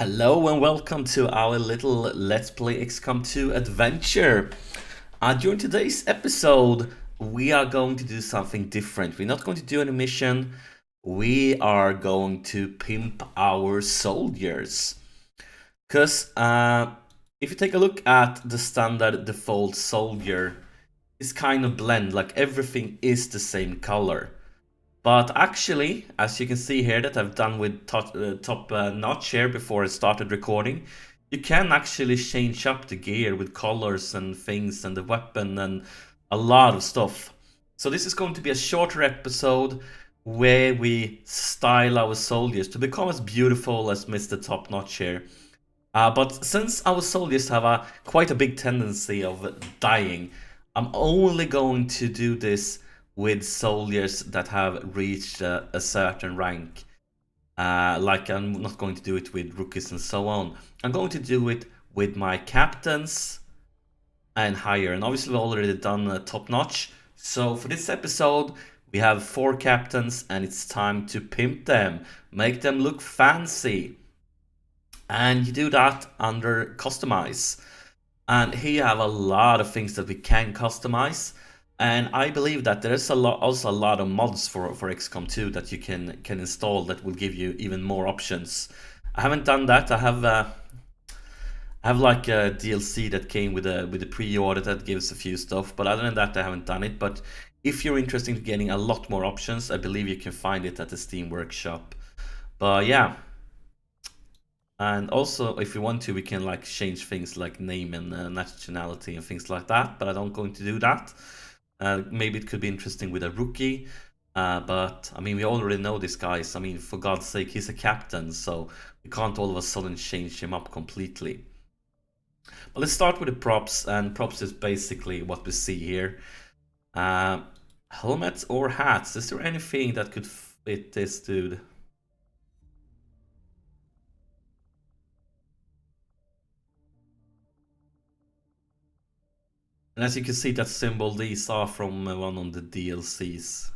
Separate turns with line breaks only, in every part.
Hello and welcome to our little Let's Play XCOM 2 adventure. During today's episode, we are going to do something different. We're not going to do any mission. We are going to pimp our soldiers. Because if you take a look at the standard default soldier, it's kind of blend, like everything is the same color. But actually, as you can see here that I've done with top notch here before I started recording, you can actually change up the gear with colors and things and the weapon and a lot of stuff. So this is going to be a shorter episode where we style our soldiers to become as beautiful as Mr. Top Notch here. But since our soldiers have quite a big tendency of dying, I'm only going to do this with soldiers that have reached a certain rank. Like I'm not going to do it with rookies and so on. I'm going to do it with my captains and higher. And obviously we've already done top notch. So for this episode, we have 4 captains and it's time to pimp them. Make them look fancy. And you do that under customize. And here you have a lot of things that we can customize. And I believe that there's also a lot of mods for XCOM 2 that you can install that will give you even more options. I haven't done that. I have like a DLC that came with a pre-order that gives a few stuff, but other than that, I haven't done it. But if you're interested in getting a lot more options, I believe you can find it at the Steam Workshop. But yeah. And also, if you want to, we can like change things like name and nationality and things like that. But I don't going to do that. Maybe it could be interesting with a rookie. But I mean, we already know this guy. So, I mean, for God's sake, he's a captain, so we can't all of a sudden change him up completely. But let's start with the props, and props is basically what we see here. Helmets or hats? Is there anything that could fit this dude? And as you can see, that symbol, these are from one of the DLCs.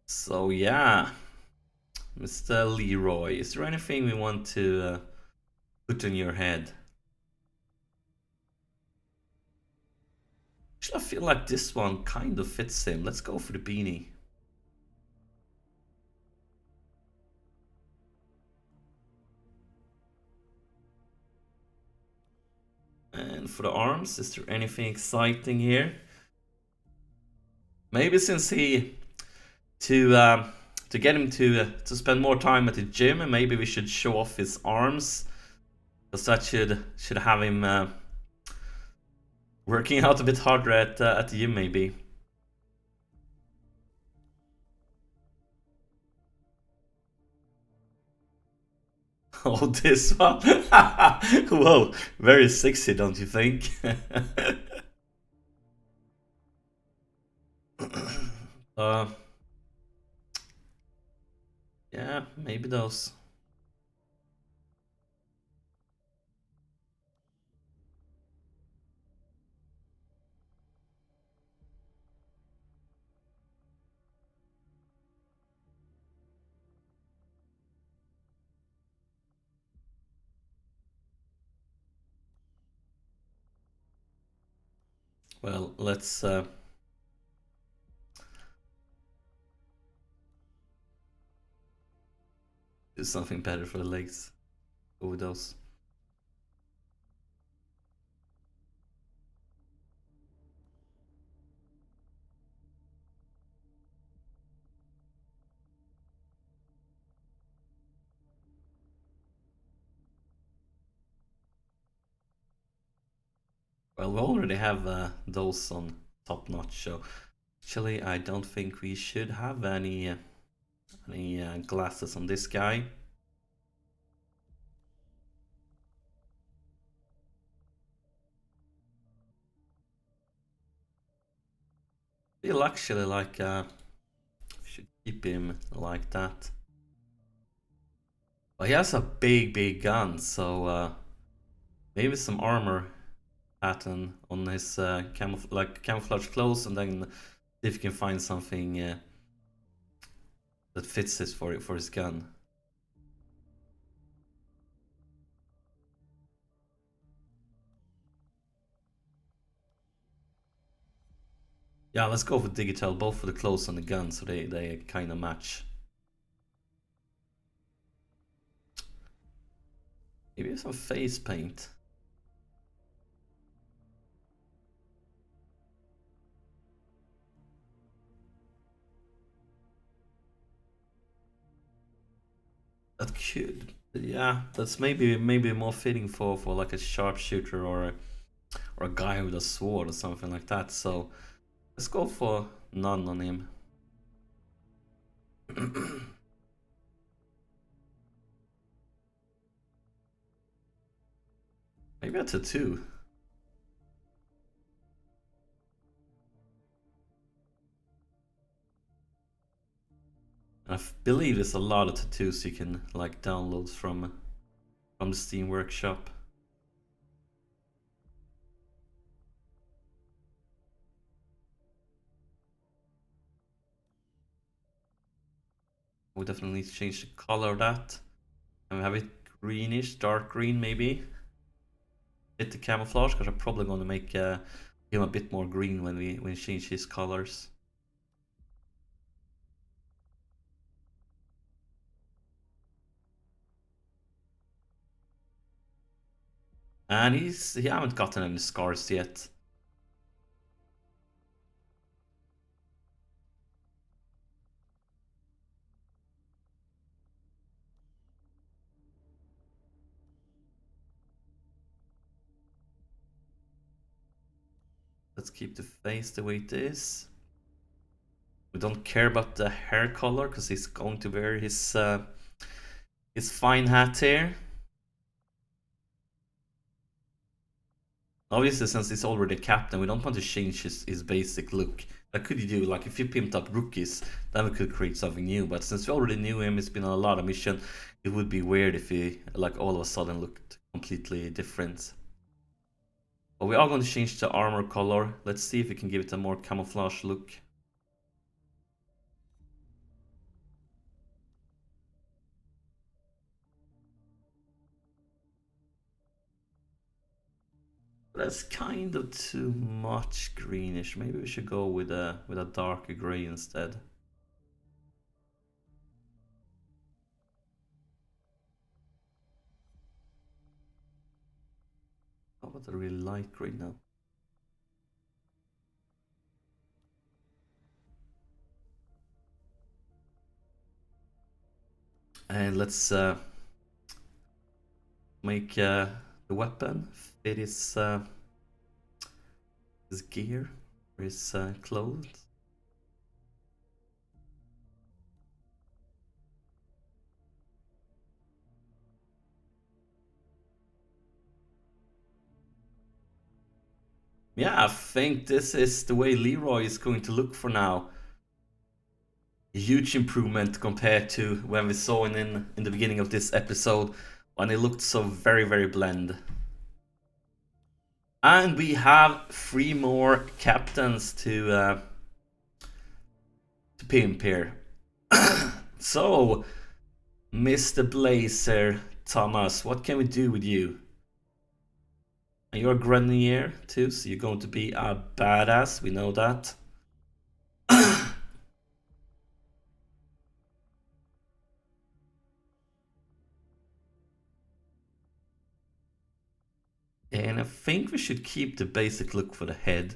So yeah, Mr. Leroy, is there anything we want to put in your head? Actually, I feel like this one kind of fits him. Let's go for the beanie. And for the arms, is there anything exciting here? Maybe since he to get him to spend more time at the gym, and maybe we should show off his arms, because that should have him working out a bit harder at the gym, maybe. Oh, this one. Whoa, very sexy, don't you think? uh, yeah, maybe those. Well, let's do something better for the legs. Go with those. Well, we already have those on top notch, so actually I don't think we should have any glasses on this guy. Feel actually like should keep him like that. But he has a big gun, so maybe some armor pattern on his camouflage clothes, and then see if you can find something that fits this for his gun. Yeah, let's go for digital, both for the clothes and the gun, so they kind of match. Maybe some face paint. That could, yeah, that's maybe more fitting for like a sharpshooter or a guy with a sword or something like that. So let's go for none on him. Maybe a tattoo. I believe there's a lot of tattoos you can like download from the Steam Workshop. We definitely need to change the color of that. And we have it greenish, dark green maybe. Hit the camouflage, because I'm probably going to make him a bit more green when we change his colors. And he haven't gotten any scars yet. Let's keep the face the way it is. We don't care about the hair color because he's going to wear his fine hat here. Obviously, since he's already a captain, we don't want to change his basic look. That could you do, like if you pimped up rookies, then we could create something new. But since we already knew him, it's been a lot of mission, it would be weird if he like all of a sudden looked completely different. But we are going to change the armor color. Let's see if we can give it a more camouflage look. That's kind of too much greenish. Maybe we should go with a darker gray instead. How about a really light gray now? And let's make the weapon fit his gear or his clothes. Yeah, I think this is the way Leroy is going to look for now. A huge improvement compared to when we saw him in the beginning of this episode, when he looked so very bland. And we have 3 more captains to pimp here. So, Mr. Blazer Thomas, what can we do with you? And you're a Grenier too, so you're going to be a badass, we know that. And I think we should keep the basic look for the head.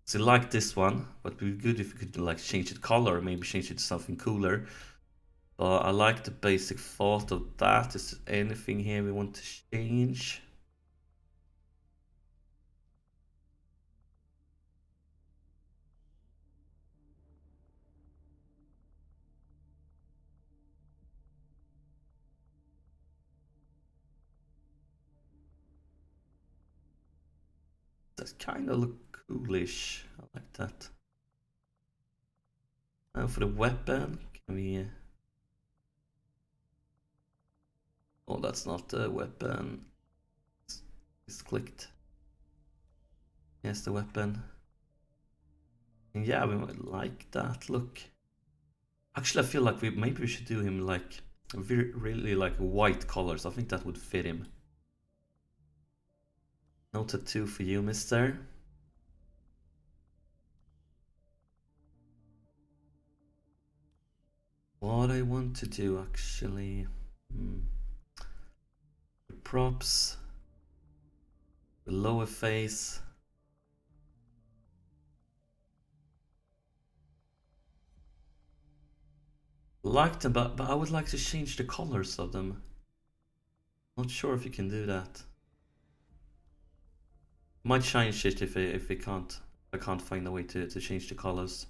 So I like this one, but it would be good if we could like change the color, maybe change it to something cooler. But I like the basic thought of that. Is there anything here we want to change? That kind of look coolish. I like that. And for the weapon, can we... Oh, that's not the weapon. It's clicked. Here's the weapon. And yeah, we might like that look. Actually, I feel like maybe we should do him like really like white colors. I think that would fit him. No tattoo for you, mister. What I want to do actually, the props, the lower face. Like them, but I would like to change the colors of them. Not sure if you can do that. Might change it if we can't. I can't find a way to change the colors.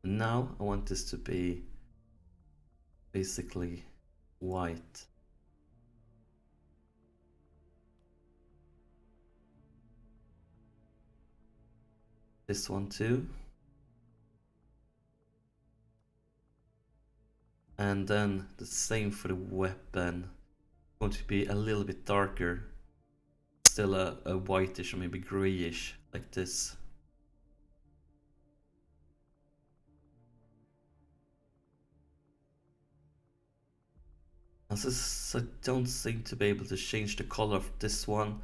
And now I want this to be basically white. This one too. And then the same for the weapon. Going to be a little bit darker. Still a whitish or maybe grayish like this. I don't seem to be able to change the color of this one.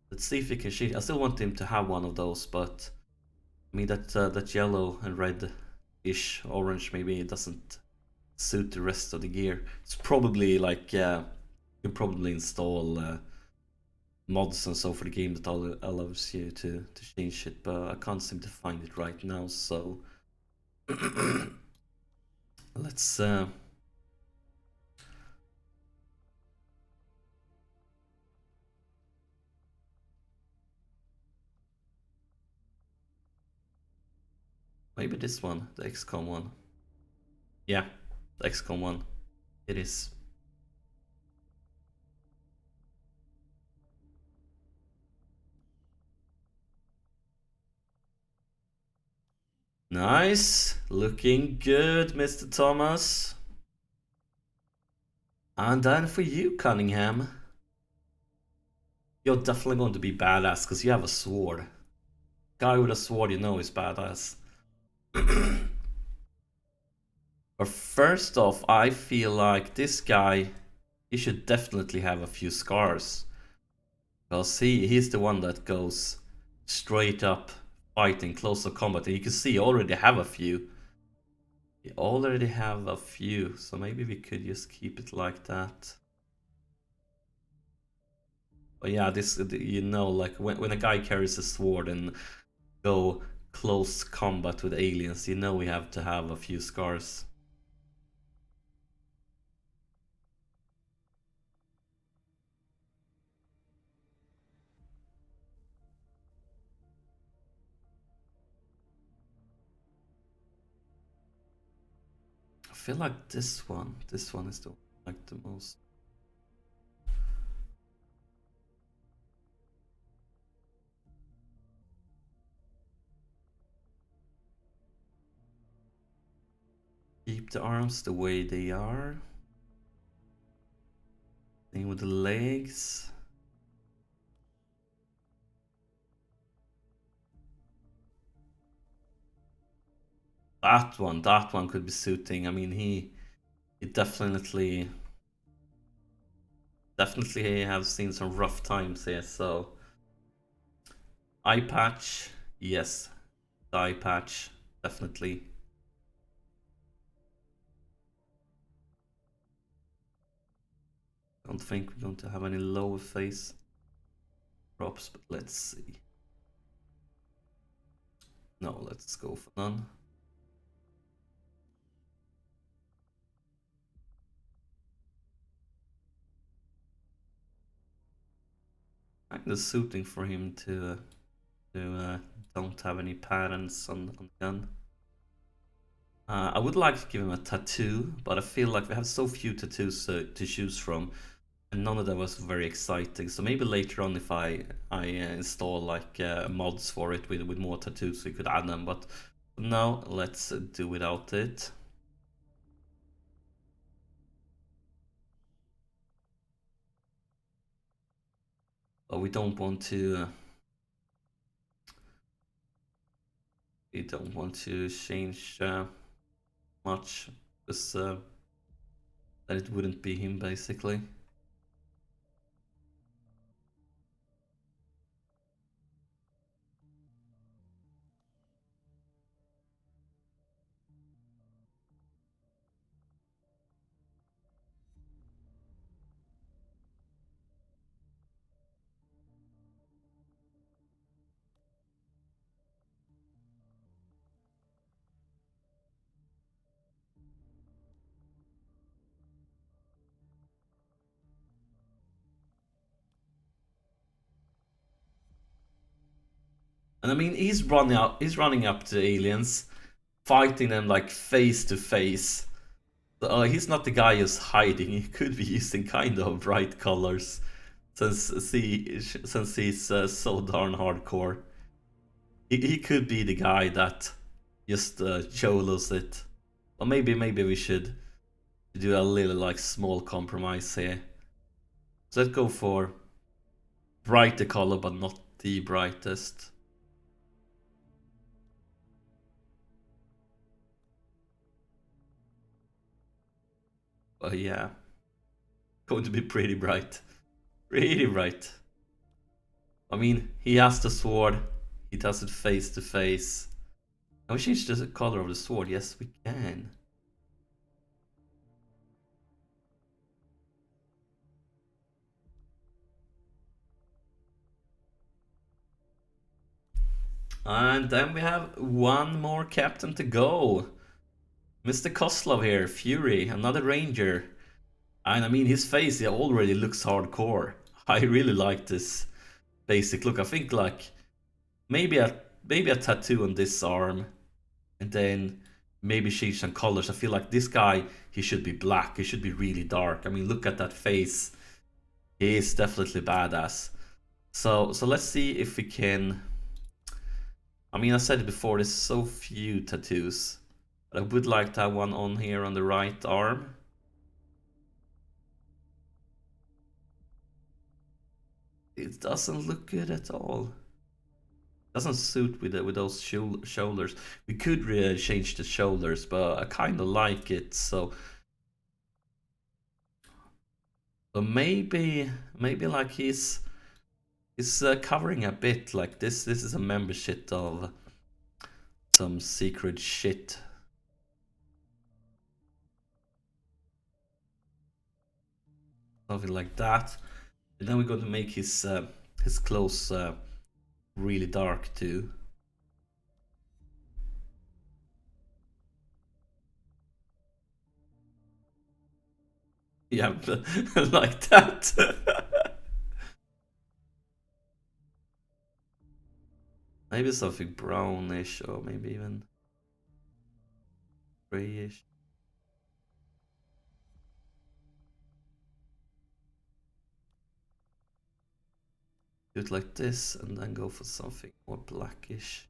Let's see if we can change. I still want him to have one of those, but I mean that yellow and red-ish orange maybe it doesn't suit the rest of the gear. It's probably like you can probably install mods and so for the game that allows you to change it, but I can't seem to find it right now. So let's maybe this one, the XCOM one. Yeah, the XCOM one. It is. Nice. Looking good, Mr. Thomas. And then for you, Cunningham. You're definitely going to be badass because you have a sword. Guy with a sword, you know, is badass. But first off, I feel like this guy, he should definitely have a few scars. Because he's the one that goes straight up fighting closer combat. And you can see you already have a few. You already have a few. So maybe we could just keep it like that. But yeah, this, you know, like when a guy carries a sword and go close combat with aliens, you know we have to have a few scars. I feel like this one is the one I like the most. Keep the arms the way they are. Same with the legs. That one could be suiting. I mean, he definitely have seen some rough times here. So eye patch, yes, the eye patch definitely. Don't think we're going to have any lower face props, but let's see. No, let's go for none. Kind of suiting for him to don't have any patterns on the gun. I would like to give him a tattoo, but I feel like we have so few tattoos to choose from, and none of them was very exciting. So maybe later on, if I install like mods for it with more tattoos, we could add them. But now let's do without it. But we don't want to. We don't want to change much, because then it wouldn't be him basically. And I mean, he's running up to aliens, fighting them like face to face. He's not the guy who's hiding. He could be using kind of bright colors, since he's so darn hardcore. He could be the guy that just cholos it. Or maybe we should do a little like small compromise here. So let's go for brighter color, but not the brightest. But yeah, going to be pretty bright. Pretty bright. I mean, he has the sword. He does it face to face. Can we change the color of the sword? Yes, we can. And then we have one more captain to go. Mr. Koslov here, Fury, another ranger. And I mean, his face already looks hardcore. I really like this basic look. I think like maybe a tattoo on this arm, and then maybe change some colors. I feel like this guy, he should be black. He should be really dark. I mean, look at that face. He is definitely badass. So let's see if we can. I mean, I said it before, there's so few tattoos. But I would like to have one on here on the right arm. It doesn't look good at all. Doesn't suit with those shoulders. We could really change the shoulders, but I kind of like it. So maybe like he's covering a bit. Like this is a membership of some secret shit. Something like that. And then we're going to make his clothes really dark too. Yeah, like that. Maybe something brownish, or maybe even grayish. Do it like this, and then go for something more blackish.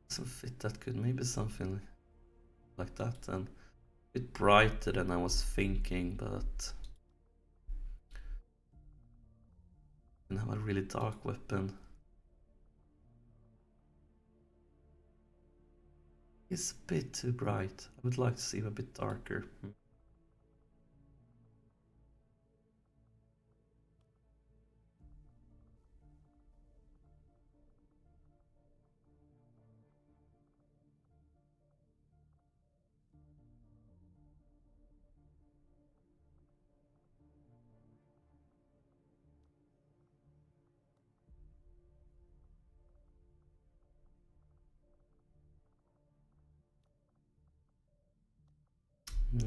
Doesn't fit that good. Maybe something like that, and a bit brighter than I was thinking, but I have a really dark weapon. It's a bit too bright. I would like to see him a bit darker.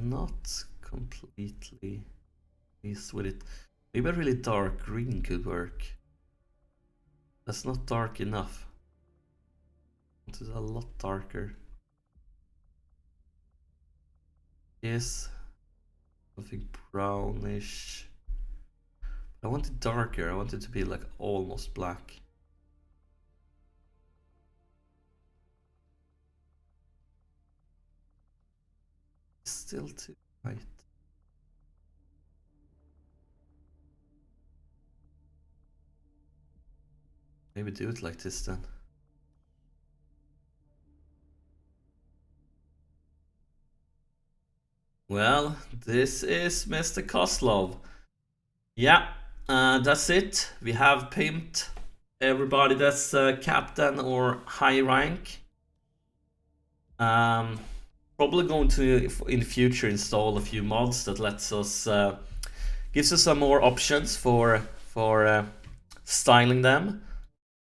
Not completely pleased with it. Maybe a really dark green could work. That's not dark enough. It is a lot darker. Yes, something brownish. I want it darker. I want it to be like almost black. still too bright. Maybe do it like this then. Well, this is Mr. Koslov. Yeah, that's it. We have pimped everybody that's captain or high rank. Probably going to in the future install a few mods that lets us gives us some more options for styling them.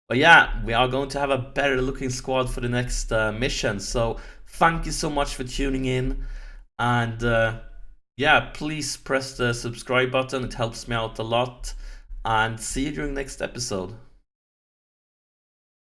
But yeah, we are going to have a better looking squad for the next mission. So thank you so much for tuning in, and yeah, please press the subscribe button. It helps me out a lot. And see you during next episode.